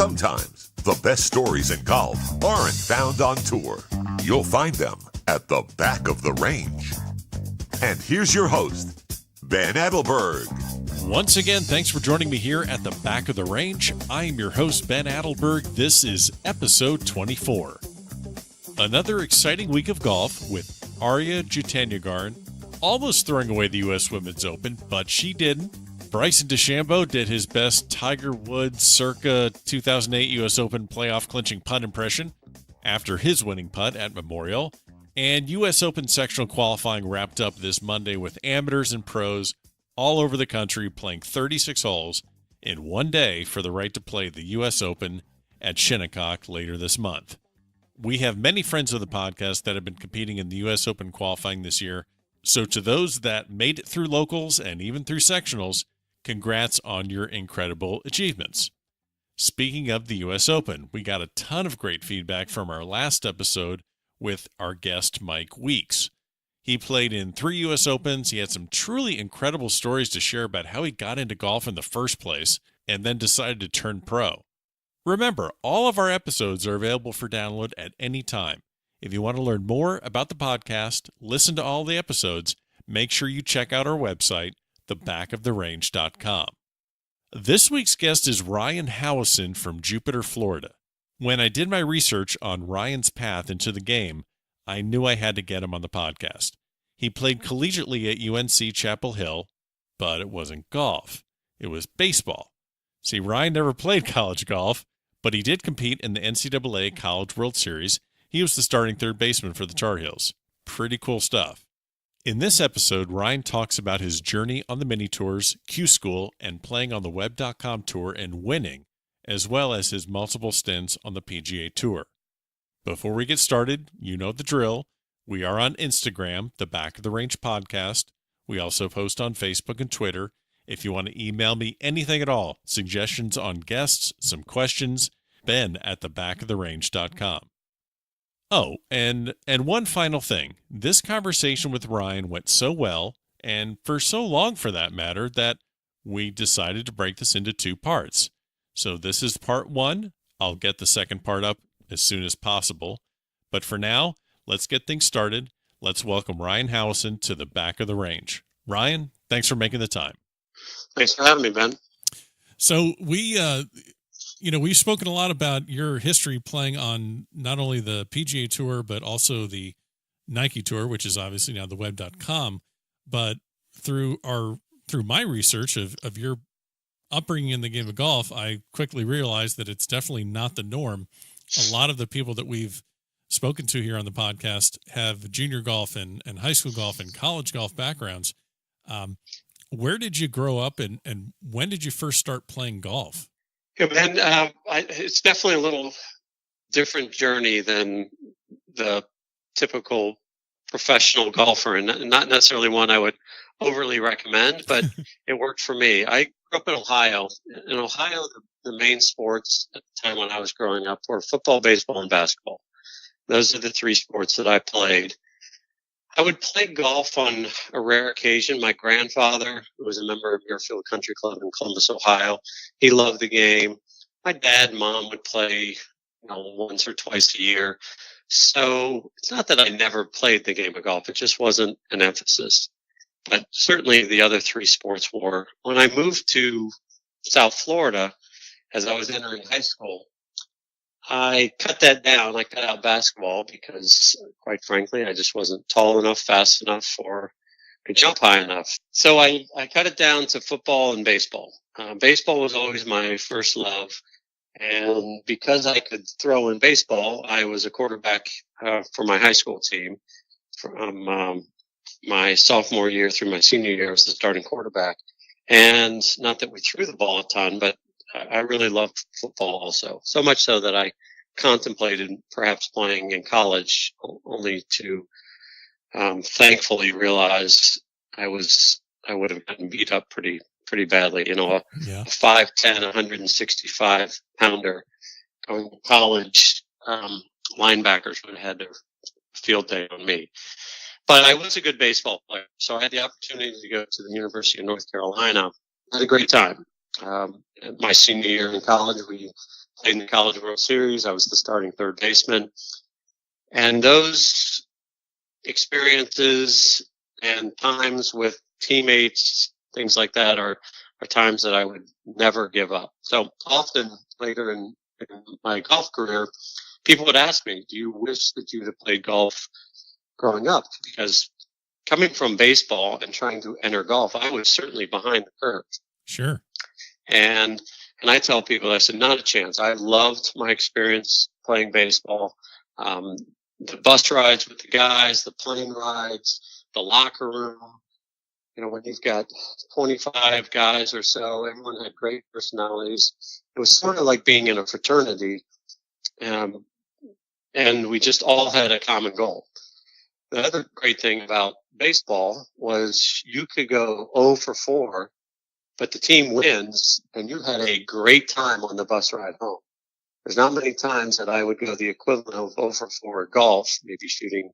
Sometimes the best stories in golf aren't found on tour. You'll find them at the back of the range. And here's your host, Ben Adelberg. Once again, thanks for joining me here at the back of the range. I am your host, Ben Adelberg. This is episode 24. Another exciting week of golf with Arya Jutanugarn almost throwing away the U.S. Women's Open, but she didn't. Bryson DeChambeau did his best Tiger Woods circa 2008 U.S. Open playoff clinching putt impression after his winning putt at Memorial. And U.S. Open sectional qualifying wrapped up this Monday with amateurs and pros all over the country playing 36 holes in one day for the right to play the U.S. Open at Shinnecock later this month. We have many friends of the podcast that have been competing in the U.S. Open qualifying this year. So to those that made it through locals and even through sectionals, congrats on your incredible achievements. Speaking of the U.S. Open, we got a ton of great feedback from our last episode with our guest, Mike Weeks. He played in 3 U.S. Opens. He had some truly incredible stories to share about how he got into golf in the first place and then decided to turn pro. Remember, all of our episodes are available for download at any time. If you want to learn more about the podcast, listen to all the episodes, make sure you check out our website, thebackoftherange.com. This week's guest is Ryan Howison from Jupiter, Florida. When I did my research on Ryan's path into the game, I knew I had to get him on the podcast. He played collegiately at UNC Chapel Hill, but it wasn't golf. It was baseball. See, Ryan never played college golf, but he did compete in the NCAA College World Series. He was the starting third baseman for the Tar Heels. Pretty cool stuff. In this episode, Ryan talks about his journey on the mini tours, Q School, and playing on the Web.com tour and winning, as well as his multiple stints on the PGA Tour. Before we get started, you know the drill. We are on Instagram, the Back of the Range Podcast. We also post on Facebook and Twitter. If you want to email me anything at all, suggestions on guests, some questions, ben@thebackoftherange.com. Oh, and one final thing. This conversation with Ryan went so well, and for so long for that matter, that we decided to break this into 2 parts. So this is part 1. I'll get the second part up as soon as possible. But for now, let's get things started. Let's welcome Ryan Howison to the Back of the Range. Ryan, thanks for making the time. Thanks for having me, Ben. So we've spoken a lot about your history playing on not only the PGA Tour, but also the Nike Tour, which is obviously now the Web.com. But through my research of your upbringing in the game of golf, I quickly realized that it's definitely not the norm. A lot of the people that we've spoken to here on the podcast have junior golf and high school golf and college golf backgrounds. Where did you grow up and when did you first start playing golf? Yeah, Ben, it's definitely a little different journey than the typical professional golfer, and not necessarily one I would overly recommend, but it worked for me. I grew up in Ohio. In Ohio, the main sports at the time when I was growing up were football, baseball, and basketball. Those are the 3 sports that I played. I would play golf on a rare occasion. My grandfather, who was a member of Muirfield Country Club in Columbus, Ohio, he loved the game. My dad and mom would play, once or twice a year. So it's not that I never played the game of golf. It just wasn't an emphasis. But certainly the other 3 sports were. When I moved to South Florida, as I was entering high school, I cut that down. I cut out basketball because, quite frankly, I just wasn't tall enough, fast enough, or could jump high enough. So I cut it down to football and baseball. Baseball was always my first love. And because I could throw in baseball, I was a quarterback for my high school team from my sophomore year through my senior year as the starting quarterback. And not that we threw the ball a ton, but I really loved football also. So much so that I contemplated perhaps playing in college, only to thankfully realize I would have gotten beat up pretty badly. A 5'10", 165 pounder going to college, linebackers would have had their field day on me. But I was a good baseball player, so I had the opportunity to go to the University of North Carolina. I had a great time. My senior year in college, we played in the College World Series. I was the starting third baseman. And those experiences and times with teammates, things like that, are times that I would never give up. So often later in my golf career, people would ask me, do you wish that you'd have played golf growing up? Because coming from baseball and trying to enter golf, I was certainly behind the curve. Sure. And I tell people, I said, not a chance. I loved my experience playing baseball. The bus rides with the guys, the plane rides, the locker room. You know, when you've got 25 guys or so, everyone had great personalities. It was sort of like being in a fraternity. And we just all had a common goal. The other great thing about baseball was you could go 0 for 4, but the team wins, and you had a great time on the bus ride home. There's not many times that I would go the equivalent of 0 for 4 at golf, maybe shooting,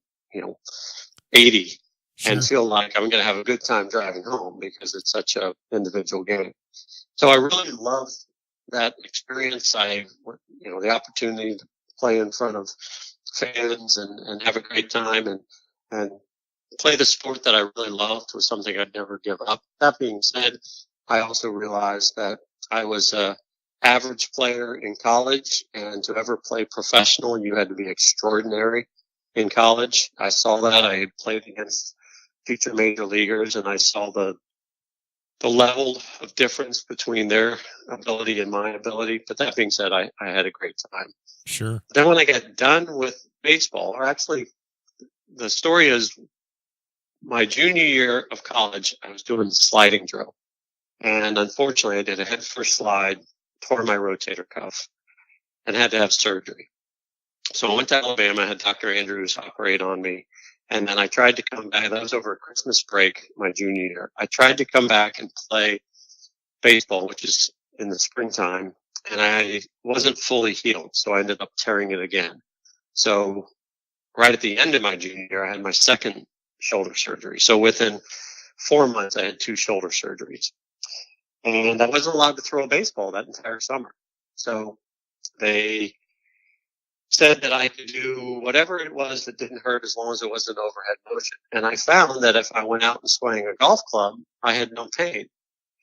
80, Sure. and feel like I'm going to have a good time driving home because it's such a individual game. So I really loved that experience. The opportunity to play in front of fans and have a great time and play the sport that I really loved was something I'd never give up. That being said, I also realized that I was a average player in college, and to ever play professional, you had to be extraordinary in college. I saw that. I had played against future major leaguers, and I saw the level of difference between their ability and my ability. But that being said, I had a great time. Sure. Then when I got done with baseball, or actually the story is my junior year of college, I was doing sliding drill. And unfortunately, I did a head first slide, tore my rotator cuff, and had to have surgery. So I went to Alabama, had Dr. Andrews operate on me. And then I tried to come back. That was over a Christmas break, my junior year. I tried to come back and play baseball, which is in the springtime, and I wasn't fully healed. So I ended up tearing it again. So right at the end of my junior year, I had my second shoulder surgery. So within 4 months, I had 2 shoulder surgeries. And I wasn't allowed to throw a baseball that entire summer. So they said that I could do whatever it was that didn't hurt as long as it wasn't overhead motion. And I found that if I went out and swung a golf club, I had no pain.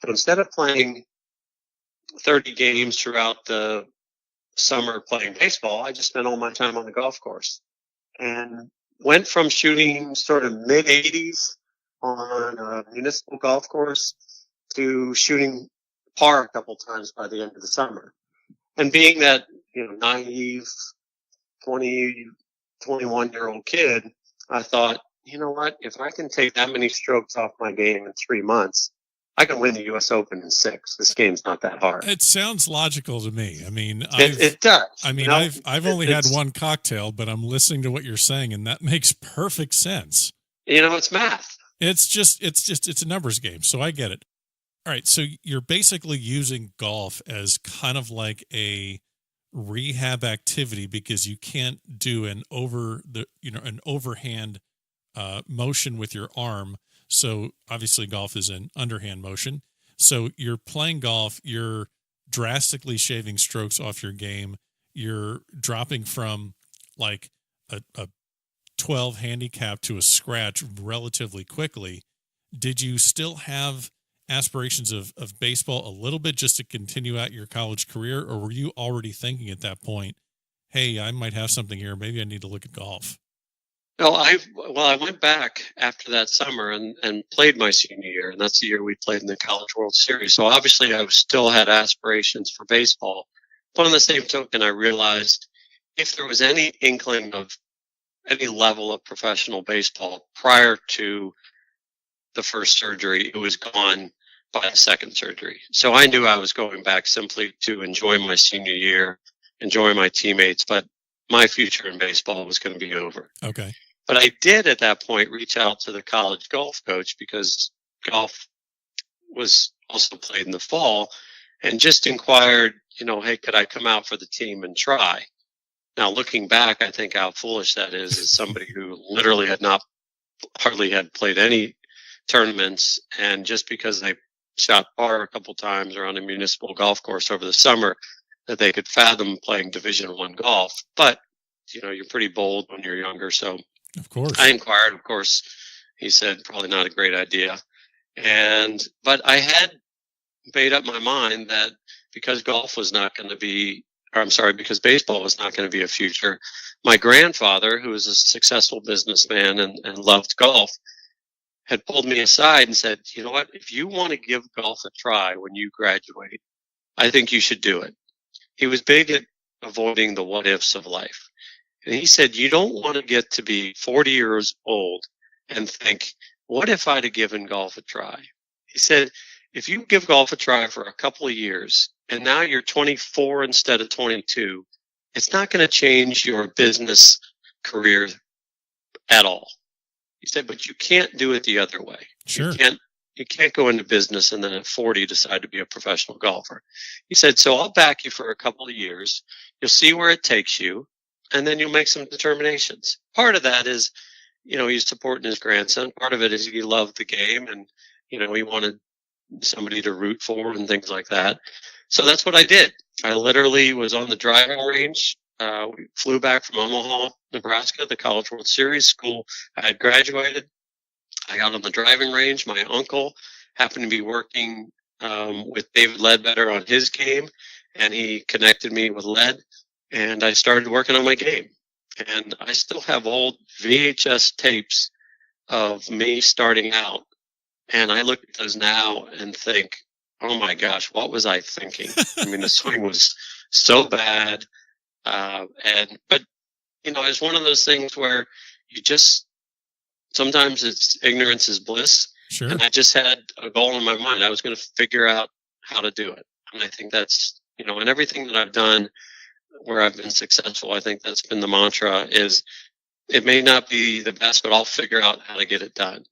So instead of playing 30 games throughout the summer playing baseball, I just spent all my time on the golf course. And went from shooting sort of mid-80s on a municipal golf course to shooting par a couple times by the end of the summer. And being that, naive 21-year-old kid, I thought, you know what? If I can take that many strokes off my game in 3 months, I can win the U.S. Open in 6. This game's not that hard. It sounds logical to me. I mean, it does. I mean, I've only had one cocktail, but I'm listening to what you're saying, and that makes perfect sense. It's math. It's a numbers game, so I get it. All right, so you're basically using golf as kind of like a rehab activity because you can't do an overhand motion with your arm. So obviously golf is an underhand motion. So you're playing golf, you're drastically shaving strokes off your game. You're dropping from like a 12 handicap to a scratch relatively quickly. Did you still have aspirations of baseball a little bit just to continue out your college career, or were you already thinking at that point, hey, I might have something here, maybe I need to look at golf? No, I went back after that summer and played my senior year, and that's the year we played in the College World Series. So obviously I still had aspirations for baseball, but on the same token, I realized if there was any inkling of any level of professional baseball prior to the first surgery, it was gone by the second surgery. So I knew I was going back simply to enjoy my senior year, enjoy my teammates, but my future in baseball was going to be over. Okay. But I did at that point reach out to the college golf coach because golf was also played in the fall, and just inquired, hey, could I come out for the team and try? Now, looking back, I think how foolish that is as somebody who literally hardly had played any tournaments, and just because they shot par a couple times or on a municipal golf course over the summer, that they could fathom playing Division I golf. But you're pretty bold when you're younger, so Of course. I inquired. Of course, he said probably not a great idea, but I had made up my mind that because golf was not going to be, or I'm sorry, because baseball was not going to be a future, my grandfather, who was a successful businessman and loved golf, had pulled me aside and said, you know what, if you want to give golf a try when you graduate, I think you should do it. He was big at avoiding the what ifs of life. And he said, you don't want to get to be 40 years old and think, what if I'd have given golf a try? He said, if you give golf a try for a couple of years and now you're 24 instead of 22, it's not going to change your business career at all. He said, but you can't do it the other way. Sure. You can't go into business and then at 40 decide to be a professional golfer. He said, so I'll back you for a couple of years. You'll see where it takes you, and then you'll make some determinations. Part of that is, he's supporting his grandson. Part of it is he loved the game and, he wanted somebody to root for and things like that. So that's what I did. I literally was on the driving range. We flew back from Omaha, Nebraska, the College World Series school. I had graduated. I got on the driving range. My uncle happened to be working with David Ledbetter on his game, and he connected me with Led, and I started working on my game. And I still have old VHS tapes of me starting out, and I look at those now and think, oh my gosh, what was I thinking? I mean, the swing was so bad. But it's one of those things where sometimes it's ignorance is bliss. Sure. And I just had a goal in my mind. I was going to figure out how to do it. And I think that's, and everything that I've done where I've been successful, I think that's been the mantra is it may not be the best, but I'll figure out how to get it done.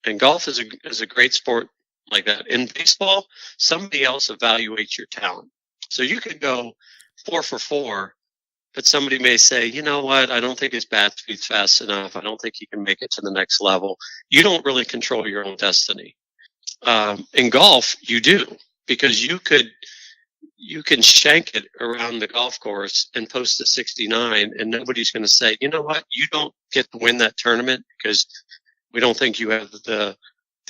And golf is a great sport like that. In baseball, somebody else evaluates your talent. So you could go 4 for 4, but somebody may say, you know what, I don't think his bat speed's fast enough. I don't think he can make it to the next level. You don't really control your own destiny. In golf, you do, because you can shank it around the golf course and post a 69, and nobody's going to say, you know what, you don't get to win that tournament because we don't think you have the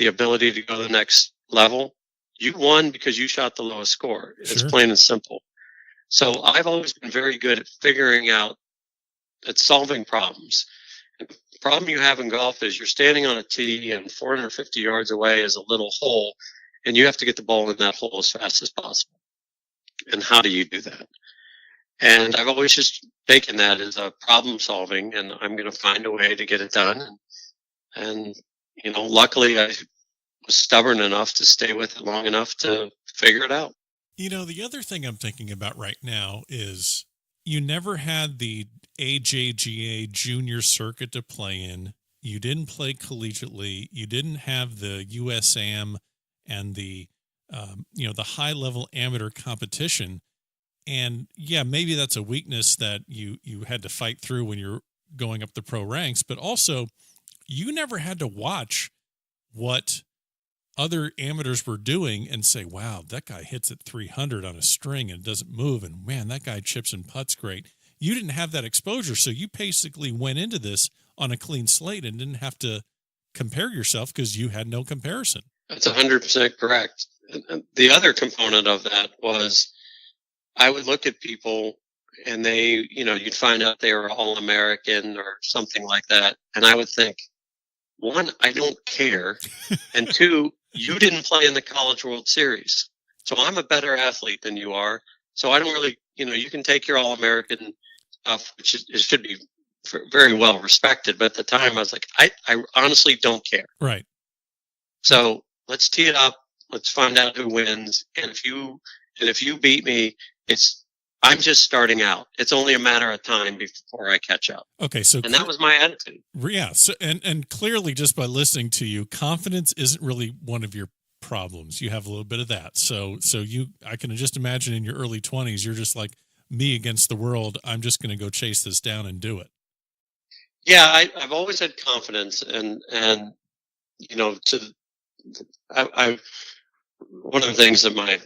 ability to go to the next level. You won because you shot the lowest score. It's Sure. plain and simple. So I've always been very good at figuring out, at solving problems. And the problem you have in golf is you're standing on a tee and 450 yards away is a little hole, and you have to get the ball in that hole as fast as possible. And how do you do that? And I've always just taken that as a problem solving, and I'm going to find a way to get it done. And luckily I was stubborn enough to stay with it long enough to figure it out. The other thing I'm thinking about right now is you never had the AJGA junior circuit to play in. You didn't play collegiately. You didn't have the USAM and the high level amateur competition. And yeah, maybe that's a weakness that you had to fight through when you're going up the pro ranks, but also you never had to watch what other amateurs were doing and say, wow, that guy hits at 300 on a string and doesn't move. And man, that guy chips and putts great. You didn't have that exposure. So you basically went into this on a clean slate and didn't have to compare yourself because you had no comparison. That's 100% correct. And the other component of that was I would look at people and they, you'd find out they were All-American or something like that. And I would think, one, I don't care. And two, you didn't play in the College World Series. So I'm a better athlete than you are. So I don't really, you can take your All-American stuff, which it should be very well respected. But at the time I was like, I honestly don't care. Right. So let's tee it up. Let's find out who wins. And if you beat me, I'm just starting out. It's only a matter of time before I catch up. Okay, and that was my attitude. Yeah, so and clearly, just by listening to you, confidence isn't really one of your problems. You have a little bit of that. So I can just imagine in your early 20s, you're just like me against the world. I'm just going to go chase this down and do it. Yeah, I've always had confidence, and one of the things that my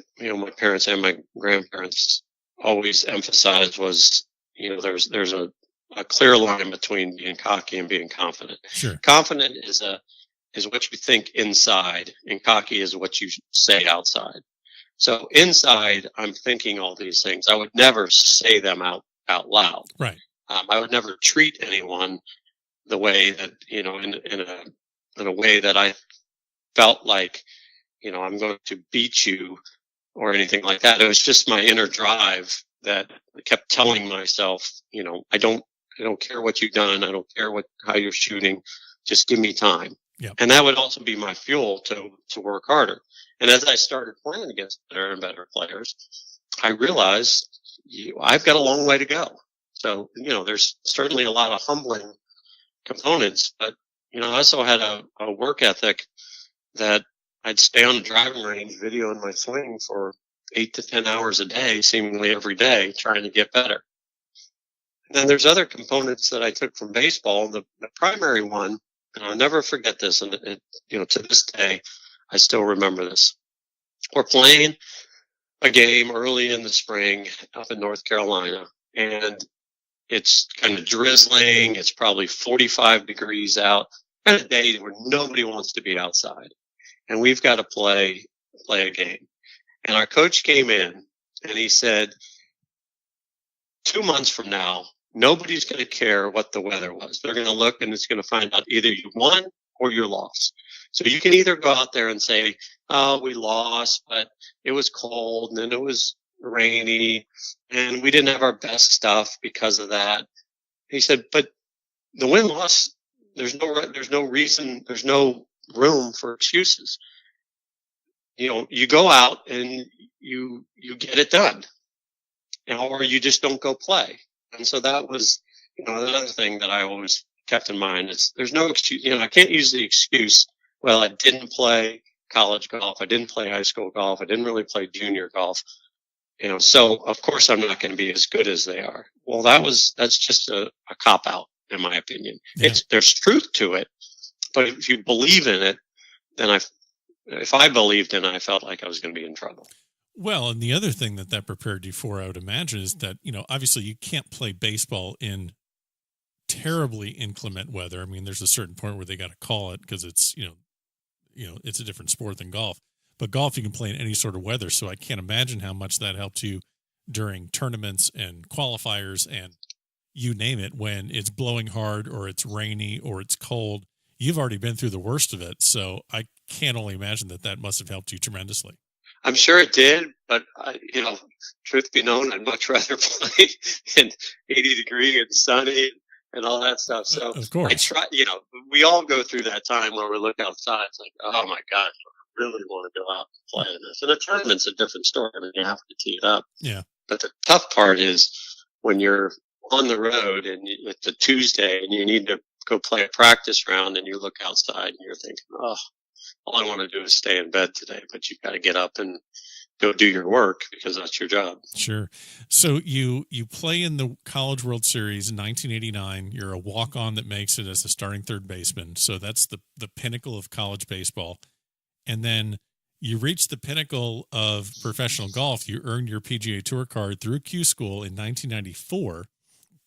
parents and my grandparents always emphasized was, there's a clear line between being cocky and being confident. Sure. Confident is what you think inside, and cocky is what you say outside. So inside, I'm thinking all these things. I would never say them out loud. Right. I would never treat anyone the way that, in a way that I felt like, I'm going to beat you or anything like that. It was just my inner drive that I kept telling myself, I don't care what you've done. I don't care how you're shooting. Just give me time. Yep. And that would also be my fuel to work harder. And as I started playing against better and better players, I realized I've got a long way to go. So, there's certainly a lot of humbling components, but, I also had a work ethic that I'd stay on the driving range videoing my swing for 8 to 10 hours a day, seemingly every day, trying to get better. And then there's other components that I took from baseball. The primary one, and I'll never forget this, and to this day, I still remember this. We're playing a game early in the spring up in North Carolina, and it's kind of drizzling. It's probably 45 degrees out, and a day where nobody wants to be outside. And we've got to play a game. And our coach came in, and he said, 2 months from now, nobody's going to care what the weather was. They're going to look, and it's going to find out either you won or you lost. So you can either go out there and say, oh, we lost, but it was cold, and then it was rainy, and we didn't have our best stuff because of that. He said, but the win-loss, there's no reason, there's no room for excuses. You go out and you get it done, or you just don't go play. And so that was, another thing that I always kept in mind is there's no excuse. I can't use the excuse, well, I didn't play college golf. I didn't play high school golf. I didn't really play junior golf. So of course I'm not going to be as good as they are. Well, that's just a cop out, in my opinion. Yeah. There's truth to it, but if you believe in it, then if I believed in it, I felt like I was going to be in trouble. Well, and the other thing that prepared you for, I would imagine, is that, obviously you can't play baseball in terribly inclement weather. I mean, there's a certain point where they got to call it because it's, it's a different sport than golf. But golf, you can play in any sort of weather. So I can't imagine how much that helped you during tournaments and qualifiers and you name it, when it's blowing hard or it's rainy or it's cold. You've already been through the worst of it. So I can't only imagine that must have helped you tremendously. I'm sure it did, but truth be known, I'd much rather play in 80-degree and sunny and all that stuff. So of course, I try. We all go through that time where we look outside. It's like, oh my gosh, I really want to go out and play in this. And a tournament's a different story. I mean, you have to tee it up. Yeah. But the tough part is when you're on the road and it's a Tuesday and you need to go play a practice round and you look outside and you're thinking, oh, all I want to do is stay in bed today, but you've got to get up and go do your work because that's your job. Sure. So you play in the College World Series in 1989. You're a walk-on that makes it as a starting third baseman. So that's the pinnacle of college baseball. And then you reach the pinnacle of professional golf. You earned your PGA Tour card through Q School in 1994.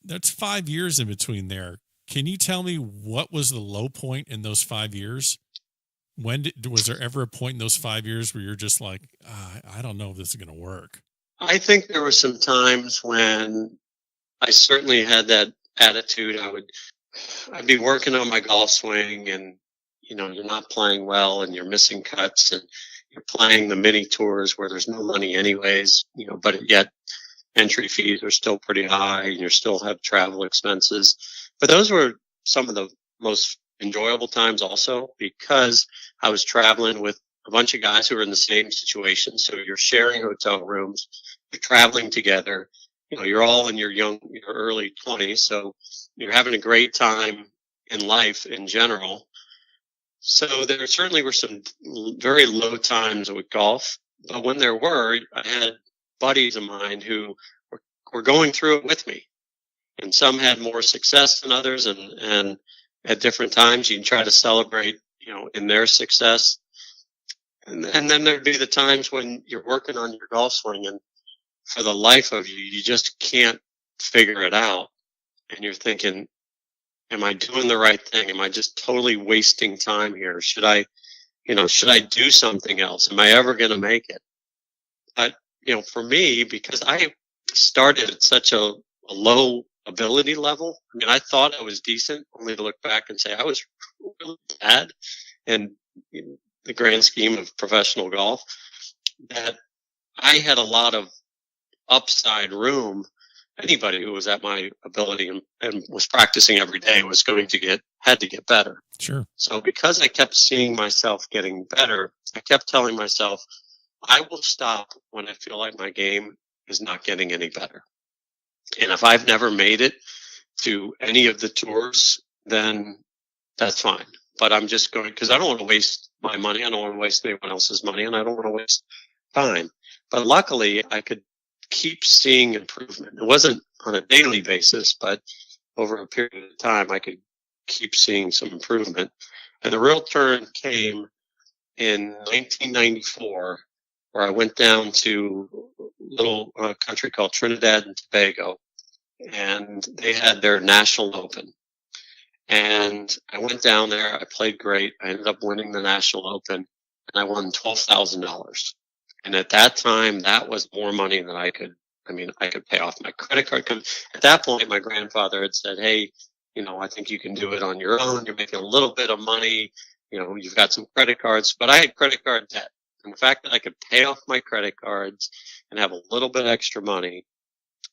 That's 5 years in between there. Can you tell me what was the low point in those 5 years? Was there ever a point in those 5 years where you're just like, I don't know if this is going to work? I think there were some times when I certainly had that attitude. I'd be working on my golf swing and, you're not playing well and you're missing cuts and you're playing the mini tours where there's no money anyways, but yet entry fees are still pretty high and you still have travel expenses. But those were some of the most enjoyable times also because I was traveling with a bunch of guys who are in the same situation. So you're sharing hotel rooms, you're traveling together, you're all in your early 20s. So you're having a great time in life in general. So there certainly were some very low times with golf, but when there were, I had buddies of mine who were going through it with me. And some had more success than others, and at different times you can try to celebrate, in their success. And then there'd be the times when you're working on your golf swing and for the life of you, you just can't figure it out. And you're thinking, am I doing the right thing? Am I just totally wasting time here? Should I do something else? Am I ever going to make it? But, for me, because I started at such a low ability level, I mean, I thought I was decent, only to look back and say I was really bad in the grand scheme of professional golf, that I had a lot of upside room. Anybody who was at my ability and was practicing every day had to get better. Sure. So because I kept seeing myself getting better, I kept telling myself, I will stop when I feel like my game is not getting any better. And if I've never made it to any of the tours, then that's fine. But I'm just going, because I don't want to waste my money. I don't want to waste anyone else's money, and I don't want to waste time. But luckily, I could keep seeing improvement. It wasn't on a daily basis, but over a period of time, I could keep seeing some improvement. And the real turn came in 1994, where I went down to a little country called Trinidad and Tobago, and they had their National Open. And I went down there. I played great. I ended up winning the National Open, and I won $12,000. And at that time, that was more money than I could pay off my credit card. At that point, my grandfather had said, hey, I think you can do it on your own. You're making a little bit of money. You've got some credit cards. But I had credit card debt. And the fact that I could pay off my credit cards and have a little bit extra money.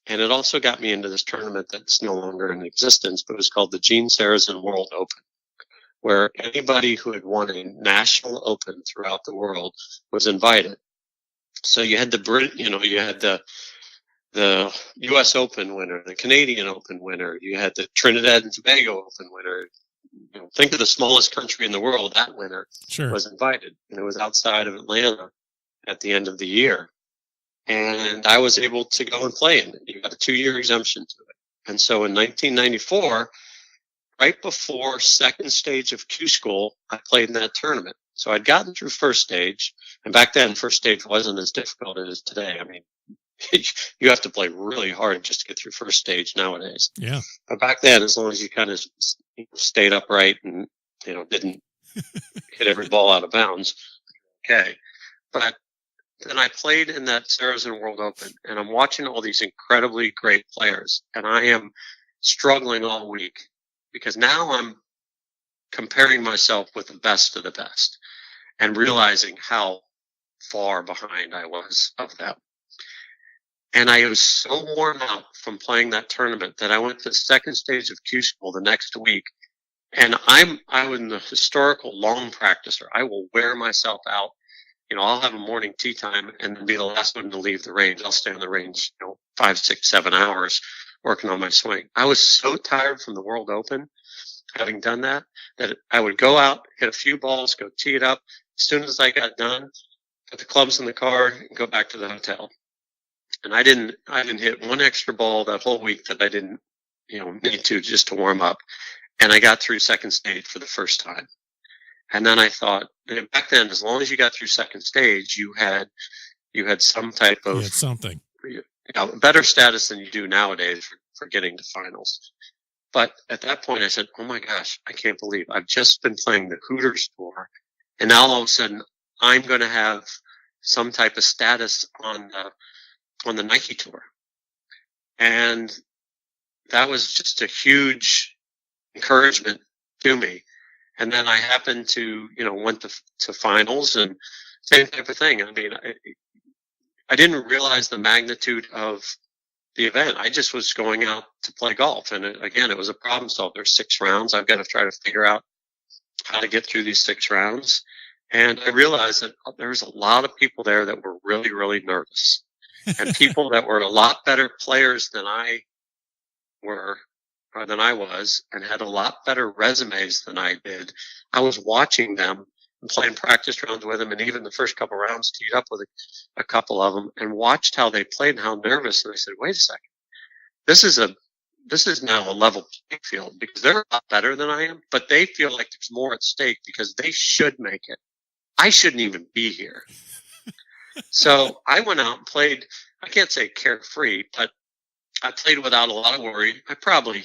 And it also got me into this tournament that's no longer in existence, but it was called the Gene Sarazen World Open, where anybody who had won a national open throughout the world was invited. So you had the U.S. Open winner, the Canadian Open winner, you had the Trinidad and Tobago Open winner. Think of the smallest country in the world. That winner was invited, and it was outside of Atlanta at the end of the year. And I was able to go and play in it. You got a 2-year exemption to it. And so in 1994, right before second stage of Q School, I played in that tournament. So I'd gotten through first stage, and back then first stage wasn't as difficult as it is today. I mean, you have to play really hard just to get through first stage nowadays. Yeah. But back then, as long as you kind of stayed upright and didn't hit every ball out of bounds, okay. But then I played in that Sarazen World Open, and I'm watching all these incredibly great players, and I am struggling all week because now I'm comparing myself with the best of the best and realizing how far behind I was of them. And I was so worn out from playing that tournament that I went to the second stage of Q School the next week. And I'm the historical long practicer. I will wear myself out. I'll have a morning tee time and then be the last one to leave the range. I'll stay on the range, 5, 6, 7 hours working on my swing. I was so tired from the World Open, having done that I would go out, hit a few balls, go tee it up. As soon as I got done, put the clubs in the car and go back to the hotel. And I didn't hit one extra ball that whole week that I didn't, need to just to warm up. And I got through second stage for the first time. And then I thought, back then, as long as you got through second stage, you had some type of something, better status than you do nowadays for getting to finals. But at that point, I said, "Oh my gosh, I can't believe I've just been playing the Hooters Tour, and now all of a sudden I'm going to have some type of status on the Nike Tour." And that was just a huge encouragement to me. And then I happened to, went to finals and same type of thing. I mean, I didn't realize the magnitude of the event. I just was going out to play golf. And it was a problem solve. There's 6 rounds. I've got to try to figure out how to get through these 6 rounds. And I realized that there was a lot of people there that were really, really nervous and people that were a lot better players than I was and had a lot better resumes than I did. I was watching them and playing practice rounds with them, and even the first couple rounds teed up with a couple of them and watched how they played and how nervous. And I said, wait a second, this is now a level playing field because they're a lot better than I am, but they feel like there's more at stake because they should make it. I shouldn't even be here. So I went out and played I can't say carefree, but I played without a lot of worry. I probably,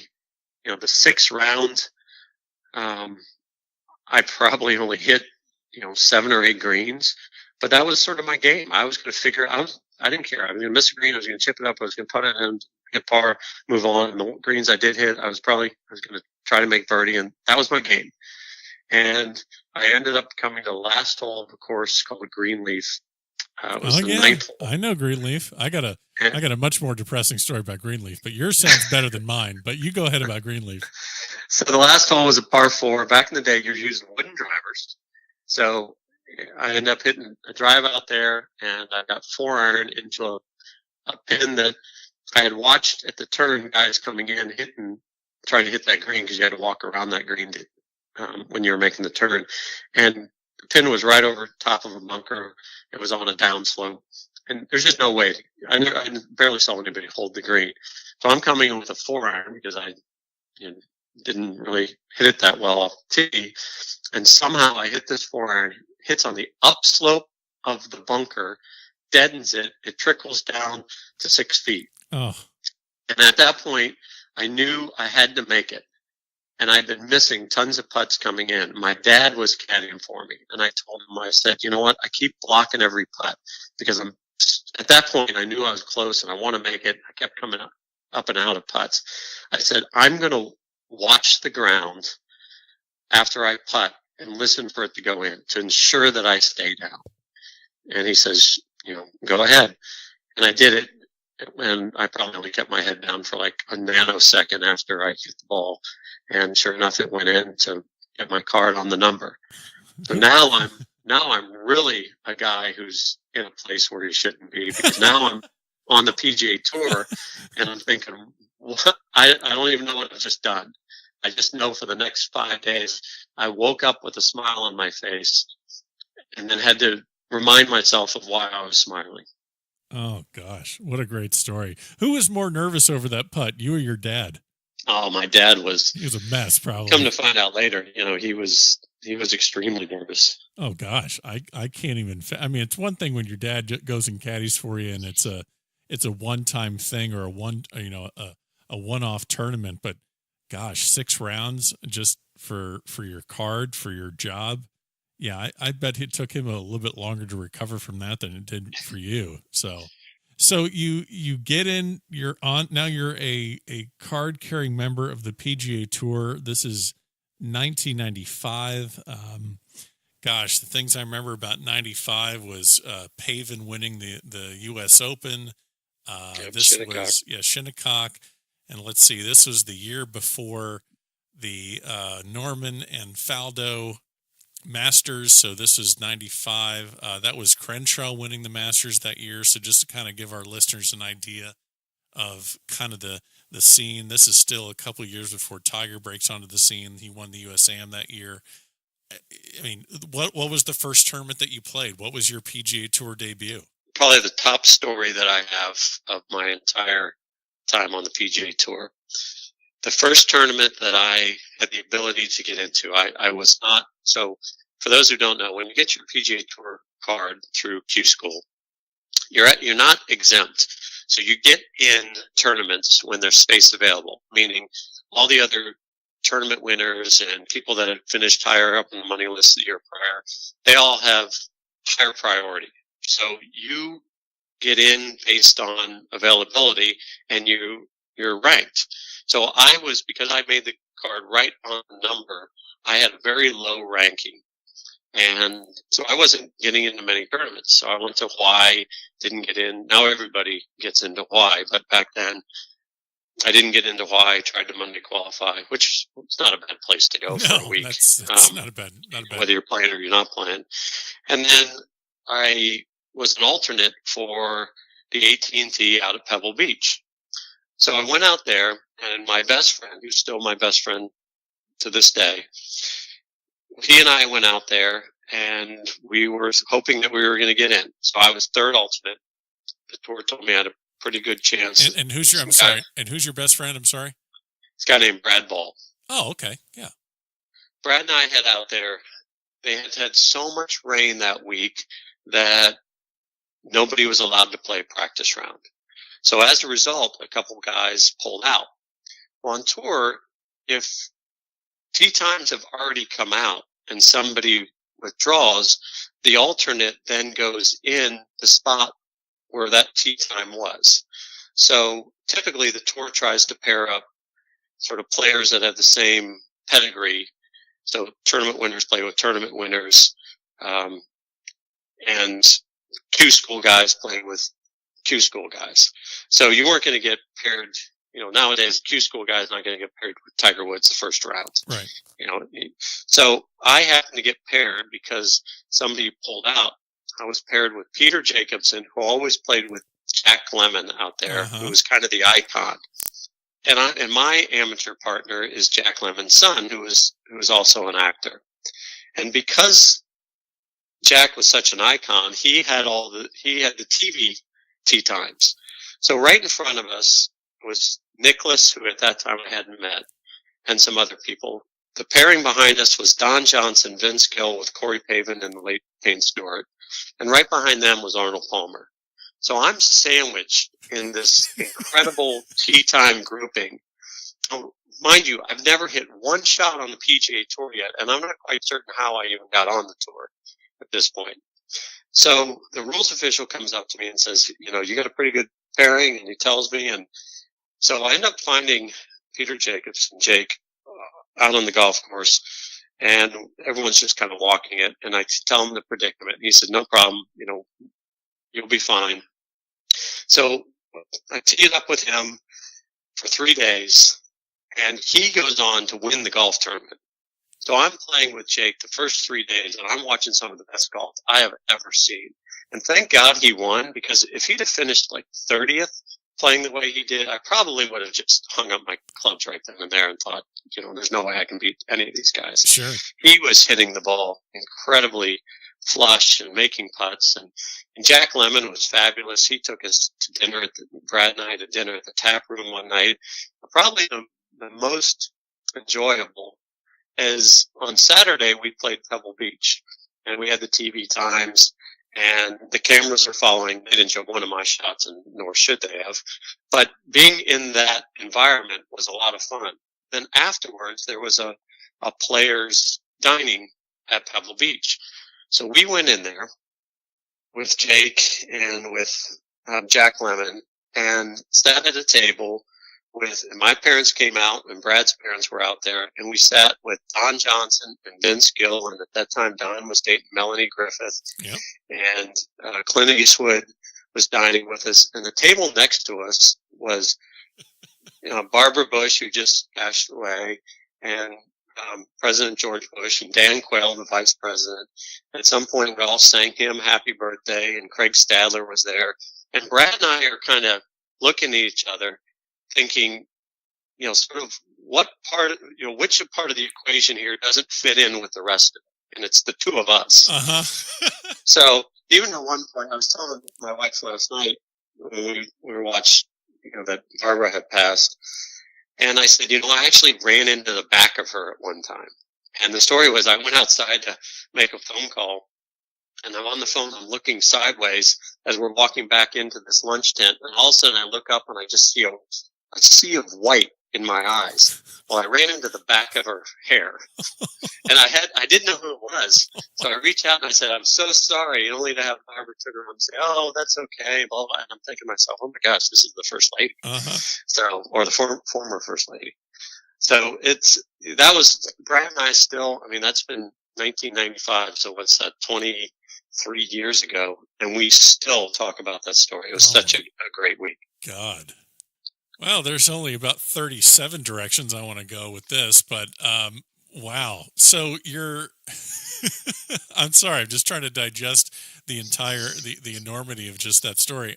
the 6th round, I probably only hit, 7 or 8 greens, but that was sort of my game. I was going to figure out, I didn't care. I was going to miss a green. I was going to chip it up. I was going to put it in, hit par, move on. And the greens I did hit, I was going to try to make birdie, and that was my game. And I ended up coming to the last hole of a course called Greenleaf. It was the 9th hole. I know Greenleaf. I got a much more depressing story about Greenleaf, but yours sounds better than mine. But you go ahead about Greenleaf. So the last hole was a par 4. Back in the day, you're using wooden drivers. So I ended up hitting a drive out there, and I got 4-iron into a pin that I had watched at the turn, guys coming in, trying to hit that green, because you had to walk around that green when you were making the turn. And the pin was right over top of a bunker. It was on a downslope, and there's just no way. I barely saw anybody hold the green. So I'm coming in with a 4-iron because I didn't really hit it that well off the tee. And somehow I hit this 4-iron, hits on the upslope of the bunker, deadens it. It trickles down to 6 feet. Oh. And at that point, I knew I had to make it. And I'd been missing tons of putts coming in. My dad was caddying for me. And I told him, I said, you know what? I keep blocking every putt because at that point, I knew I was close and I want to make it. I kept coming up and out of putts. I said, I'm going to watch the ground after I putt and listen for it to go in to ensure that I stay down. And he says, go ahead. And I did it. And I probably only kept my head down for like a nanosecond after I hit the ball. And sure enough, it went in to get my card on the number. So now I'm really a guy who's in a place where he shouldn't be, because now I'm on the PGA Tour and I'm thinking, what? I don't even know what I've just done. I just know for the next 5 days, I woke up with a smile on my face and then had to remind myself of why I was smiling. Oh, gosh. What a great story. Who was more nervous over that putt, you or your dad? Oh, my dad was. He was a mess, probably. Come to find out later, he was extremely nervous. Oh, gosh. I can't even. I mean, it's one thing when your dad goes and caddies for you and it's a one-time thing or a one-off tournament, but gosh, 6 rounds just for your card, for your job. Yeah, I bet it took him a little bit longer to recover from that than it did for you. So you get in, you're on, now you're a card carrying member of the PGA Tour. This is 1995. Gosh, the things I remember about 95 was Pavin winning the U.S. Open. This Shinnecock. was Shinnecock. And let's see, this was the year before the Norman and Faldo Masters. So this was 95. That was Crenshaw winning the Masters that year. So just to kind of give our listeners an idea of kind of the scene, this is still a couple of years before Tiger breaks onto the scene. He won the USAM that year. I mean, what was the first tournament that you played? What was your PGA Tour debut? Probably the top story that I have of my entire time on the PGA Tour. The first tournament that I had the ability to get into, I was not. So for those who don't know, when you get your PGA Tour card through Q School, you're not exempt. So you get in tournaments when there's space available, meaning all the other tournament winners and people that had finished higher up on the money list the year prior, they all have higher priority. So you get in based on availability and you're ranked. So because I made the card right on the number, I had a very low ranking. And so I wasn't getting into many tournaments. So I went to Hawaii, didn't get in. Now everybody gets into Hawaii, but back then I didn't get into Hawaii, tried to Monday qualify, which is not a bad place to go for a week. That's not a bad. Whether you're playing or you're not playing. And then I was an alternate for the AT&T out at Pebble Beach. So I went out there, and my best friend, who's still my best friend to this day, he and I went out there, and we were hoping that we were going to get in. So I was third alternate. The tour told me I had a pretty good chance. And who's your? I'm sorry. And who's your best friend? I'm sorry. This guy named Brad Ball. Oh, okay, yeah. Brad and I had out there. They had so much rain that week that nobody was allowed to play a practice round. So as a result, a couple guys pulled out. On tour, if tee times have already come out and somebody withdraws, the alternate then goes in the spot where that tee time was. So typically the tour tries to pair up sort of players that have the same pedigree. So tournament winners play with tournament winners, and Q school guys play with Q school guys. So you weren't going to get paired. Nowadays Q school guys not going to get paired with Tiger Woods the first round. Right. So I happened to get paired because somebody pulled out. I was paired with Peter Jacobson, who always played with Jack Lemmon out there, who was kind of the icon. And my amateur partner is Jack Lemmon's son, who was also an actor. And because Jack was such an icon, he had the TV tee times. So right in front of us was Nicholas, who at that time I hadn't met, and some other people. The pairing behind us was Don Johnson, Vince Gill with Corey Pavin and the late Payne Stewart. And right behind them was Arnold Palmer. So I'm sandwiched in this incredible tee time grouping. Oh, mind you, I've never hit one shot on the PGA Tour yet, and I'm not quite certain how I even got on the tour at this point. So the rules official comes up to me and says, you got a pretty good pairing, and he tells me. And so I end up finding Peter Jacobson, Jake, out on the golf course, and everyone's just kind of walking it. And I tell him the predicament. He said, no problem, you'll be fine. So I teed up with him for 3 days, and he goes on to win the golf tournament. So I'm playing with Jake the first 3 days, and I'm watching some of the best golf I have ever seen. And thank God he won, because if he'd have finished like 30th playing the way he did, I probably would have just hung up my clubs right then and there and thought, there's no way I can beat any of these guys. Sure. He was hitting the ball incredibly flush and making putts. And Jack Lemmon was fabulous. He took us to dinner Brad and I to dinner at the tap room one night. Probably the most enjoyable is on Saturday we played Pebble Beach, and we had the TV times, and the cameras are following. They didn't show one of my shots, and nor should they have. But being in that environment was a lot of fun. Then afterwards, there was a players' dining at Pebble Beach. So we went in there with Jake and with Jack Lemmon and sat at a table and my parents came out and Brad's parents were out there, and we sat with Don Johnson and Vince Gill, and at that time Don was dating Melanie Griffith. Yep. And Clint Eastwood was dining with us, and the table next to us was Barbara Bush, who just passed away, and President George Bush, and Dan Quayle, the vice president. At some point we all sang him happy birthday, and Craig Stadler was there, and Brad and I are kind of looking at each other thinking, sort of what part, which part of the equation here doesn't fit in with the rest of it. And it's the two of us. So even at one point, I was telling my wife last night, we were watching, that Barbara had passed. And I said, I actually ran into the back of her at one time. And the story was I went outside to make a phone call, and I'm on the phone, I'm looking sideways as we're walking back into this lunch tent. And all of a sudden I look up and I just see a sea of white in my eyes. Well, I ran into the back of her hair, and I didn't know who it was. So I reached out and I said, I'm so sorry, only to have Barbara turn around and say, oh, that's okay, blah, blah. And I'm thinking to myself, oh my gosh, this is the first lady. So, or the former first lady. So that was Brad and I still, that's been 1995. So what's that, 23 years ago. And we still talk about that story. It was such a great week. God. Well, there's only about 37 directions I want to go with this, but wow. So I'm sorry, I'm just trying to digest the entire, the enormity of just that story.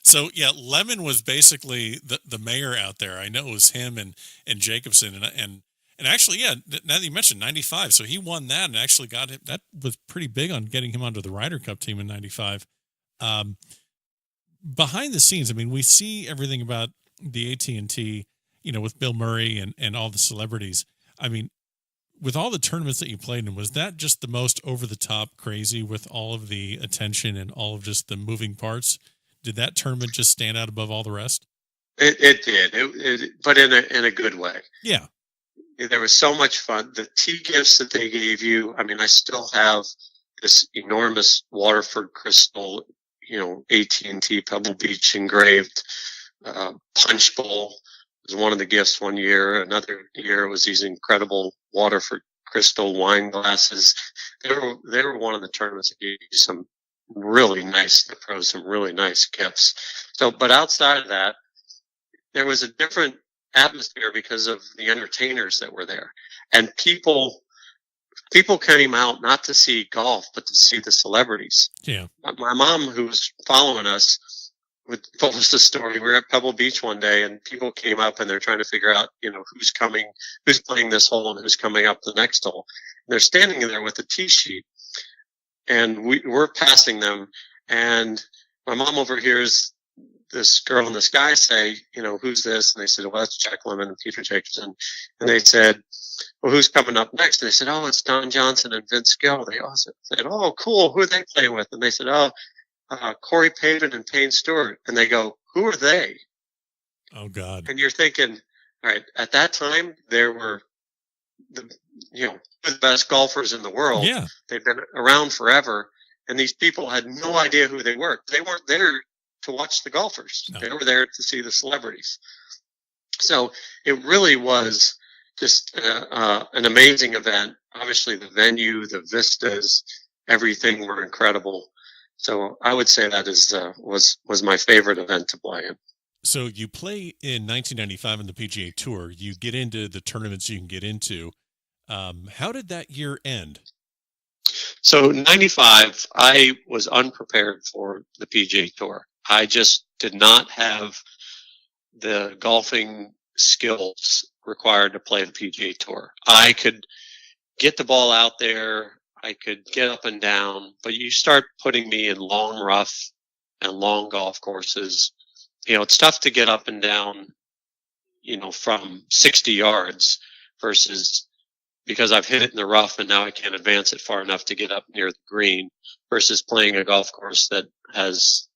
So yeah, Lemmon was basically the mayor out there. I know it was him and Jacobson and actually, yeah, now that you mentioned 95, so he won that and actually got it. That was pretty big on getting him onto the Ryder Cup team in 95. Behind the scenes, we see everything about the AT&T, with Bill Murray and all the celebrities. with all the tournaments that you played in, was that just the most over the top crazy with all of the attention and all of just the moving parts? Did that tournament just stand out above all the rest? It did, but in a good way. Yeah. There was so much fun. The tea gifts that they gave you. I mean, I still have this enormous Waterford crystal, AT&T Pebble Beach engraved punch bowl. It was one of the gifts one year. Another year was these incredible Waterford crystal wine glasses. They were one of the tournaments that gave you some really nice gifts. So, but outside of that, there was a different atmosphere because of the entertainers that were there, and people came out not to see golf but to see the celebrities. Yeah. My mom, who was following us, told us the story. We were at Pebble Beach one day, and people came up and they're trying to figure out, who's playing this hole and who's coming up the next hole. And they're standing there with a tee sheet, and we're passing them, and my mom overhears this girl and this guy say, who's this? And they said, well, that's Jack Lemmon and Peter Jacobson. And they said, well, who's coming up next? And they said, oh, it's Don Johnson and Vince Gill. They all said, oh, cool. Who are they playing with? And they said, oh, Corey Pavin and Payne Stewart. And they go, who are they? Oh, God. And you're thinking, all right, at that time, there were the best golfers in the world. Yeah. They've been around forever. And these people had no idea who they were. They weren't there to watch the golfers. No. They were there to see the celebrities. So it really was just an amazing event. Obviously, the venue, the vistas, everything were incredible. So I would say that was my favorite event to play in. So you play in 1995 in the PGA Tour. You get into the tournaments you can get into. How did that year end? So 95, I was unprepared for the PGA Tour. I just did not have the golfing skills required to play the PGA Tour. I could get the ball out there. I could get up and down, but you start putting me in long rough and long golf courses. It's tough to get up and down, from 60 yards versus because I've hit it in the rough and now I can't advance it far enough to get up near the green versus playing a golf course that has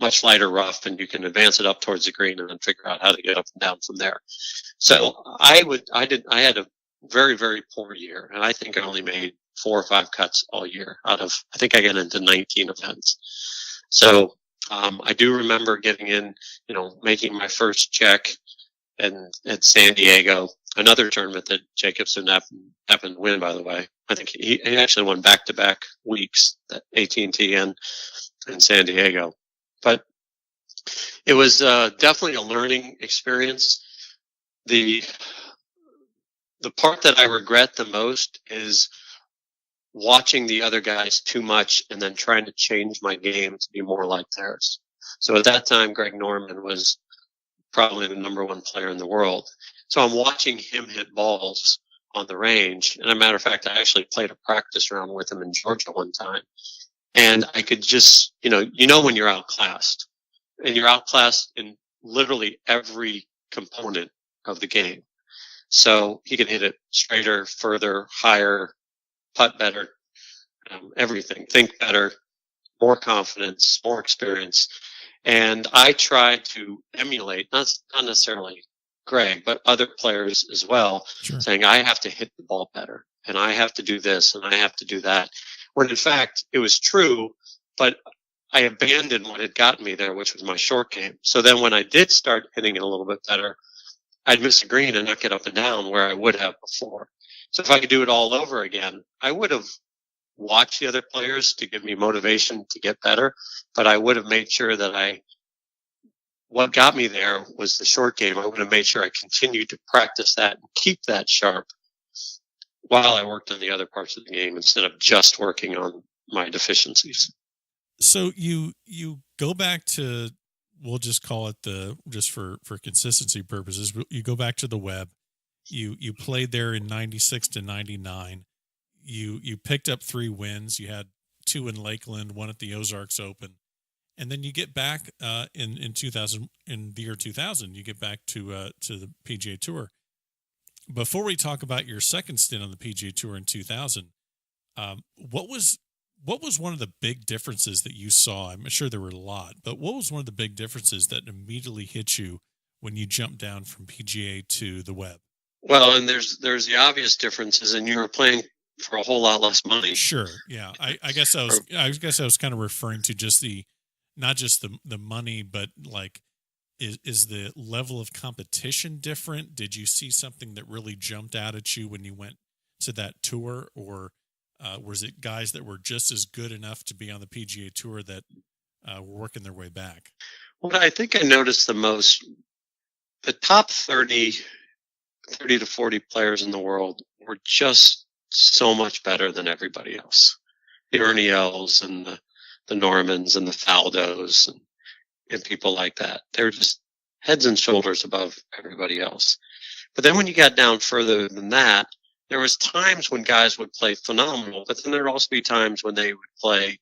much lighter rough and you can advance it up towards the green and then figure out how to get up and down from there. So I had a very, very poor year, and I think I only made 4 or 5 cuts all year out of, I think I got into 19 events. So I do remember getting in, making my first check at San Diego, another tournament that Jacobson happened to win, by the way. I think he actually won back-to-back weeks, that AT&T and San Diego. But it was definitely a learning experience. The part that I regret the most is watching the other guys too much and then trying to change my game to be more like theirs. So at that time, Greg Norman was probably the number 1 player in the world. So I'm watching him hit balls on the range. And as a matter of fact, I actually played a practice round with him in Georgia one time. And I could just, when you're outclassed, and you're outclassed in literally every component of the game. So he can hit it straighter, further, higher, putt better, everything, think better, more confidence, more experience. And I try to emulate, not necessarily Greg, but other players as well, sure, saying I have to hit the ball better and I have to do this and I have to do that. When in fact it was true, but I abandoned what had gotten me there, which was my short game. So then when I did start hitting it a little bit better, I'd miss a green and not get up and down where I would have before. So if I could do it all over again, I would have watched the other players to give me motivation to get better, but I would have made sure that what got me there was the short game. I would have made sure I continued to practice that and keep that sharp while I worked on the other parts of the game instead of just working on my deficiencies. So you go back to, we'll just call it just for consistency purposes, you go back to the web. You played there in 96 to 99. You picked up 3 wins. You had 2 in Lakeland, 1 at the Ozarks Open. And then you get back in the year 2000, you get back to the PGA Tour. Before we talk about your second stint on the PGA Tour in 2000, what was one of the big differences that you saw? I'm sure there were a lot, but what was one of the big differences that immediately hit you when you jumped down from PGA to the web? Well, and there's the obvious differences, and you were playing for a whole lot less money. Sure, yeah. I guess I was kind of referring to just not just the money, but like, is the level of competition different? Did you see something that really jumped out at you when you went to that tour, or was it guys that were just as good enough to be on the PGA Tour that were working their way back? What I think I noticed the most, the top 30 to 40 players in the world were just so much better than everybody else. The Ernie Els and the Normans and the Faldos and people like that. They were just heads and shoulders above everybody else. But then when you got down further than that, there was times when guys would play phenomenal, but then there would also be times when they would play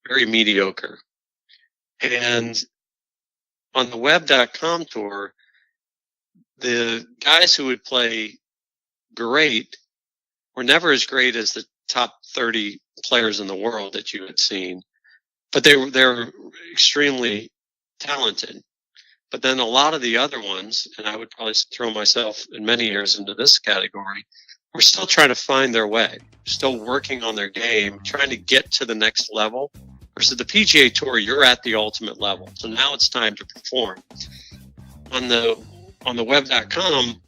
very mediocre. And on the web.com tour, the guys who would play great were never as great as the top 30 players in the world that you had seen, but they were extremely talented. But then a lot of the other ones, and I would probably throw myself in many years into this category, were still trying to find their way, still working on their game, trying to get to the next level. Versus the PGA Tour, you're at the ultimate level. So now it's time to perform. On the web.com,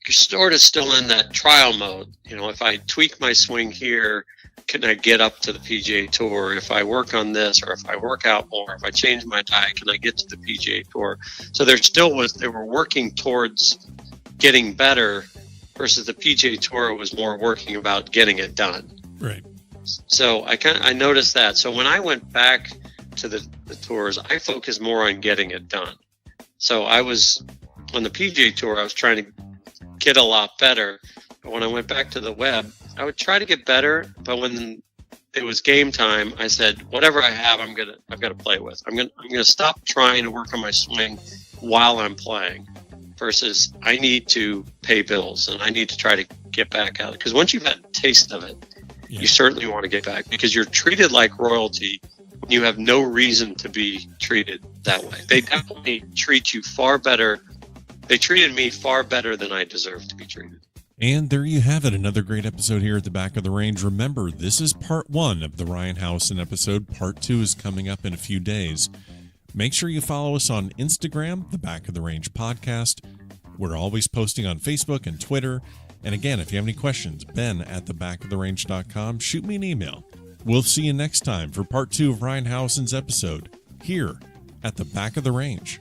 you're sort of still in that trial mode. You know, if I tweak my swing here, can I get up to the PGA Tour? If I work on this, or if I work out more, if I change my diet, can I get to the PGA Tour? So they were working towards getting better, versus the PGA Tour was more working about getting it done. Right. So I noticed that. So when I went back to the tours, I focused more on getting it done. So I was on the PGA Tour, I was trying to get a lot better. But when I went back to the web, I would try to get better. But when it was game time, I said, whatever I have, I've got to play with. I'm gonna stop trying to work on my swing while I'm playing, versus I need to pay bills and I need to try to get back out. Because once you've had a taste of it, you certainly want to get back, because you're treated like royalty when you have no reason to be treated that way. They definitely treat you far better. They treated me far better than I deserved to be treated. And there you have it, another great episode here at the Back of the Range. Remember, this is part 1 of the Ryan Howison episode. Part 2 is coming up in a few days. Make sure you follow us on Instagram, the Back of the Range podcast. We're always posting on Facebook and Twitter. And again, if you have any questions, ben@thebackoftherange.com. Shoot me an email. We'll see you next time for part 2 of Ryan Howison's episode here at the Back of the Range.